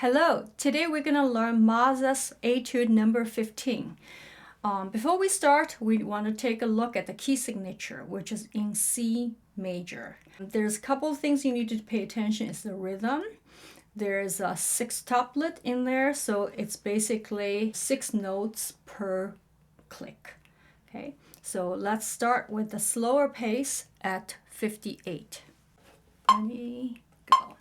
Hello, today we're going to learn Mazas Etude number 15. Before we start, we want to take a look at the key signature, which is in C major. There's a couple of things you need to pay attention. Is the rhythm. There's a sextuplet in there, so it's basically 6 notes per click. Okay, so let's start with the slower pace at 58. Ready, go.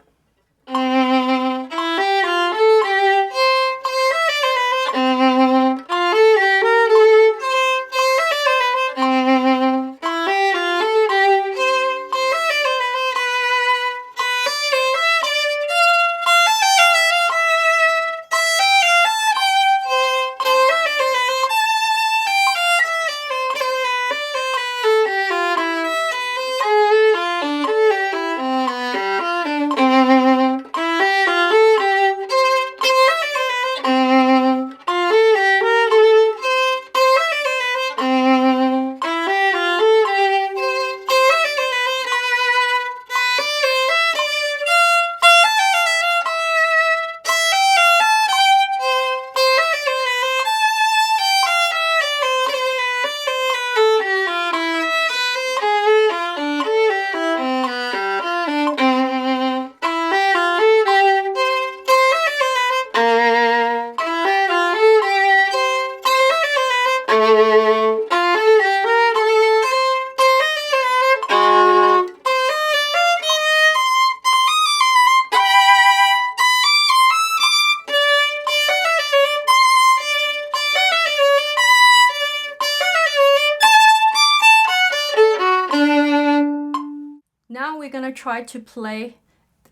Now we're going to try to play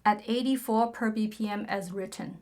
at 84 per BPM as written.